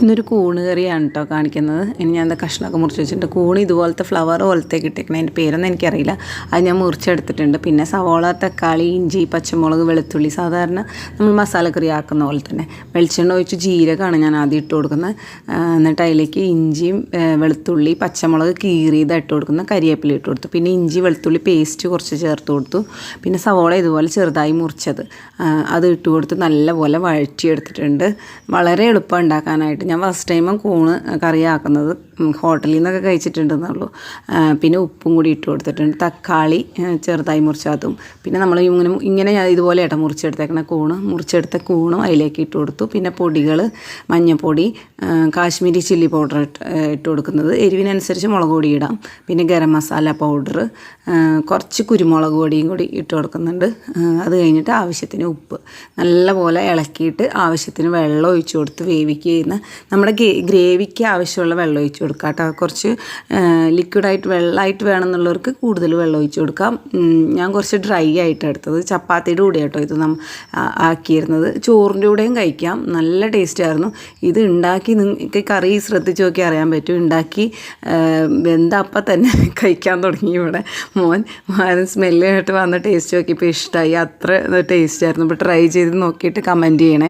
ഇന്നൊരു കൂണ് കറിയാണ് കേട്ടോ കാണിക്കുന്നത്. ഇനി ഞാൻ കഷ്ണമൊക്കെ മുറിച്ച് വെച്ചിട്ടുണ്ട്. കൂണ് ഇതുപോലത്തെ ഫ്ലവർ പോലത്തെ കിട്ടിയേക്കണം. അതിൻ്റെ പേരൊന്നും എനിക്കറിയില്ല. അത് ഞാൻ മുറിച്ചെടുത്തിട്ടുണ്ട്. പിന്നെ സവോള, തക്കാളി, ഇഞ്ചി, പച്ചമുളക്, വെളുത്തുള്ളി, സാധാരണ നമ്മൾ മസാലക്കറി ആക്കുന്ന പോലെ തന്നെ വെളിച്ചെണ്ണ ഒഴിച്ച് ജീരകമാണ് ഞാൻ ആദ്യം ഇട്ട് കൊടുക്കുന്നത്. എന്നിട്ട് അതിലേക്ക് ഇഞ്ചിയും വെളുത്തുള്ളി, പച്ചമുളക് കീറിയത് ഇട്ട് കൊടുക്കുന്നത്, കരിവേപ്പില ഇട്ട് കൊടുത്തു. പിന്നെ ഇഞ്ചി വെളുത്തുള്ളി പേസ്റ്റ് കുറച്ച് ചേർത്ത് കൊടുത്തു. പിന്നെ സവോള ഇതുപോലെ ചെറുതായി മുറിച്ചത് അത് ഇട്ട് കൊടുത്ത് നല്ലപോലെ വഴറ്റിയെടുത്തിട്ടുണ്ട്. വളരെ എളുപ്പം ഉണ്ടാക്കാനായിട്ട്. ഞാൻ ഫസ്റ്റ് ടൈമും കൂണ് കറിയാക്കുന്നത്. ഹോട്ടലിൽ നിന്നൊക്കെ കഴിച്ചിട്ടുണ്ടെന്നുള്ളൂ. പിന്നെ ഉപ്പും കൂടി ഇട്ട് കൊടുത്തിട്ടുണ്ട്. തക്കാളി ചെറുതായി മുറിച്ചതും. പിന്നെ നമ്മൾ ഇങ്ങനെ ഇതുപോലെ മുറിച്ചെടുത്തേക്കണ മുറിച്ചെടുത്ത കൂണും അതിലേക്ക് ഇട്ട് കൊടുത്തു. പിന്നെ പൊടികൾ മഞ്ഞൾപ്പൊടി, കാശ്മീരി ചില്ലി പൗഡർ ഇട്ട് കൊടുക്കുന്നത്. എരിവിനനുസരിച്ച് മുളക് പൊടി ഇടാം. പിന്നെ ഗരം മസാല പൗഡർ, കുറച്ച് കുരുമുളക് പൊടിയും കൂടി ഇട്ട് കൊടുക്കുന്നുണ്ട്. അത് കഴിഞ്ഞിട്ട് ആവശ്യത്തിന് ഉപ്പ് നല്ലപോലെ ഇളക്കിയിട്ട് ആവശ്യത്തിന് വെള്ളം ഒഴിച്ച് കൊടുത്ത് വേവിക്കുന്ന നമ്മുടെ ഗ്രേവിക്ക് ആവശ്യമുള്ള വെള്ളം ഒഴിച്ച് കൊടുക്കുക കേട്ടോ. കുറച്ച് ലിക്വിഡായിട്ട് വെള്ളമായിട്ട് വേണമെന്നുള്ളവർക്ക് കൂടുതൽ വെള്ളം ഒഴിച്ച് കൊടുക്കാം. ഞാൻ കുറച്ച് ഡ്രൈ ആയിട്ട് എടുത്തത്. ചപ്പാത്തിയുടെ കൂടെ കേട്ടോ ഇത് ആക്കിയിരുന്നത്. ചോറിൻ്റെ കൂടെയും കഴിക്കാം. നല്ല ടേസ്റ്റ് ആയിരുന്നു. ഇത് ഉണ്ടാക്കി നിങ്ങൾക്ക് കറി ശ്രദ്ധിച്ച് നോക്കി അറിയാൻ പറ്റും. ഉണ്ടാക്കി വെന്തപ്പം തന്നെ കഴിക്കാൻ തുടങ്ങി ഇവിടെ മോൻ. സ്മെല്ല് കേട്ട് വന്ന ടേസ്റ്റ് നോക്കിയപ്പോൾ ഇഷ്ടമായി. അത്ര ടേസ്റ്റ് ആയിരുന്നു. അപ്പോൾ ട്രൈ ചെയ്ത് നോക്കിയിട്ട് കമൻറ്റ് ചെയ്യണേ.